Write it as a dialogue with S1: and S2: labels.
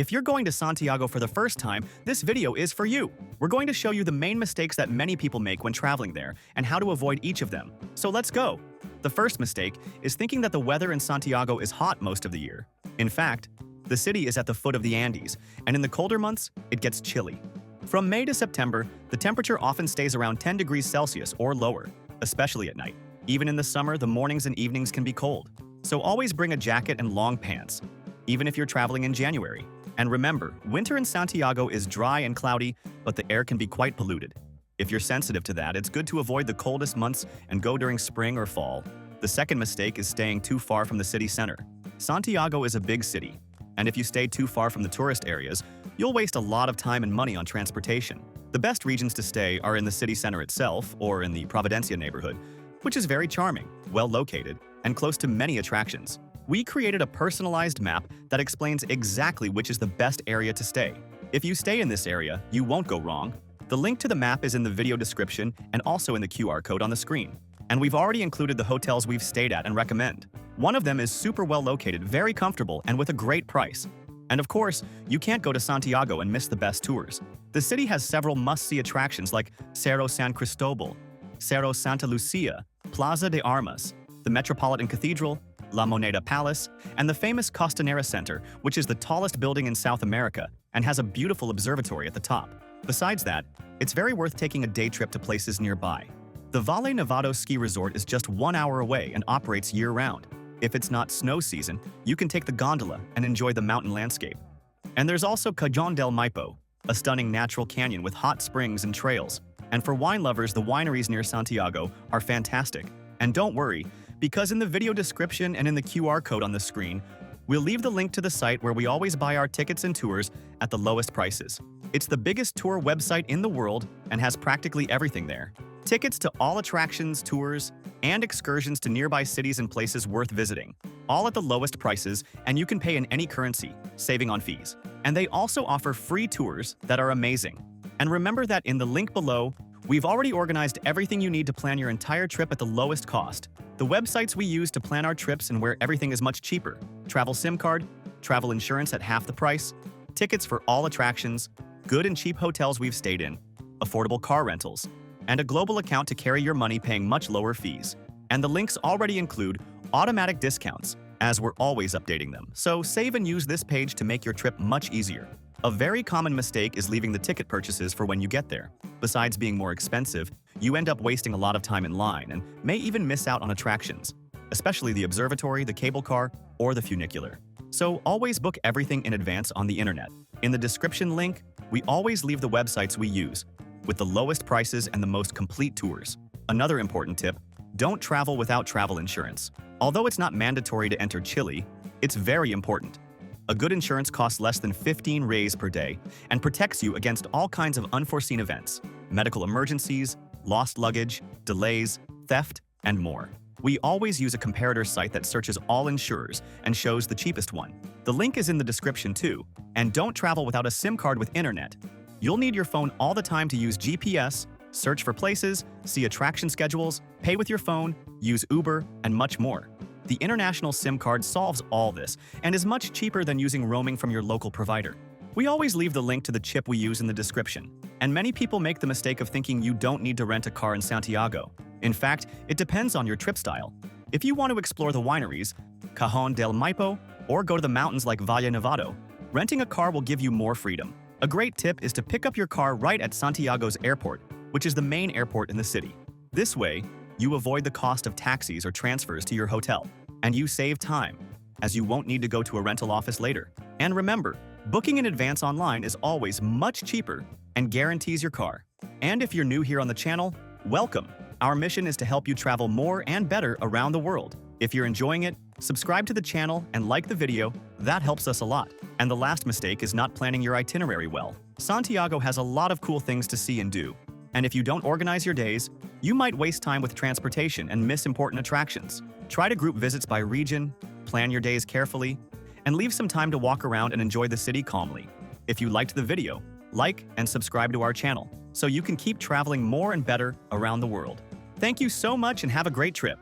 S1: If you're going to Santiago for the first time, this video is for you. We're going to show you the main mistakes that many people make when traveling there and how to avoid each of them. So let's go. The first mistake is thinking that the weather in Santiago is hot most of the year. In fact, the city is at the foot of the Andes, and in the colder months, it gets chilly. From May to September, the temperature often stays around 10 degrees Celsius or lower, especially at night. Even in the summer, the mornings and evenings can be cold. So always bring a jacket and long pants, even if you're traveling in January. And remember, winter in Santiago is dry and cloudy, but the air can be quite polluted. If you're sensitive to that, it's good to avoid the coldest months and go during spring or fall. The second mistake is staying too far from the city center. Santiago is a big city, and if you stay too far from the tourist areas, you'll waste a lot of time and money on transportation. The best regions to stay are in the city center itself or in the Providencia neighborhood, which is very charming, well located, and close to many attractions. We created a personalized map that explains exactly which is the best area to stay. If you stay in this area, you won't go wrong. The link to the map is in the video description and also in the QR code on the screen. And we've already included the hotels we've stayed at and recommend. One of them is super well located, very comfortable, and with a great price. And of course, you can't go to Santiago and miss the best tours. The city has several must-see attractions like Cerro San Cristobal, Cerro Santa Lucia, Plaza de Armas, the Metropolitan Cathedral, La Moneda Palace, and the famous Costanera Center, which is the tallest building in South America and has a beautiful observatory at the top. Besides that, it's very worth taking a day trip to places nearby. The Valle Nevado ski resort is just 1 hour away and operates year-round. If it's not snow season, you can take the gondola and enjoy the mountain landscape. And there's also Cajon del Maipo, a stunning natural canyon with hot springs and trails. And for wine lovers, the wineries near Santiago are fantastic. And don't worry, because in the video description and in the QR code on the screen, we'll leave the link to the site where we always buy our tickets and tours at the lowest prices. It's the biggest tour website in the world and has practically everything there. Tickets to all attractions, tours, and excursions to nearby cities and places worth visiting, all at the lowest prices, and you can pay in any currency, saving on fees. And they also offer free tours that are amazing. And remember that in the link below, we've already organized everything you need to plan your entire trip at the lowest cost. The websites we use to plan our trips and where everything is much cheaper: travel SIM card, travel insurance at half the price, tickets for all attractions, good and cheap hotels we've stayed in, affordable car rentals, and a global account to carry your money paying much lower fees. And the links already include automatic discounts, as we're always updating them. So save and use this page to make your trip much easier. A very common mistake is leaving the ticket purchases for when you get there. Besides being more expensive, you end up wasting a lot of time in line and may even miss out on attractions, especially the observatory, the cable car, or the funicular. So always book everything in advance on the internet. In the description link, we always leave the websites we use, with the lowest prices and the most complete tours. Another important tip: don't travel without travel insurance. Although it's not mandatory to enter Chile, it's very important. A good insurance costs less than 15 reais per day and protects you against all kinds of unforeseen events, medical emergencies, lost luggage, delays, theft, and more. We always use a comparator site that searches all insurers and shows the cheapest one. The link is in the description too. And don't travel without a SIM card with internet. You'll need your phone all the time to use GPS, search for places, see attraction schedules, pay with your phone, use Uber, and much more. The international SIM card solves all this and is much cheaper than using roaming from your local provider. We always leave the link to the chip we use in the description. And many people make the mistake of thinking you don't need to rent a car in Santiago. In fact, it depends on your trip style. If you want to explore the wineries, Cajon del Maipo, or go to the mountains like Valle Nevado, renting a car will give you more freedom. A great tip is to pick up your car right at Santiago's airport, which is the main airport in the city. This way, you avoid the cost of taxis or transfers to your hotel, and you save time, as you won't need to go to a rental office later. And remember, booking in advance online is always much cheaper and guarantees your car. And if you're new here on the channel, welcome! Our mission is to help you travel more and better around the world. If you're enjoying it, subscribe to the channel and like the video, that helps us a lot. And the last mistake is not planning your itinerary well. Santiago has a lot of cool things to see and do. And if you don't organize your days, you might waste time with transportation and miss important attractions. Try to group visits by region, plan your days carefully, and leave some time to walk around and enjoy the city calmly. If you liked the video, like and subscribe to our channel so you can keep traveling more and better around the world. Thank you so much and have a great trip.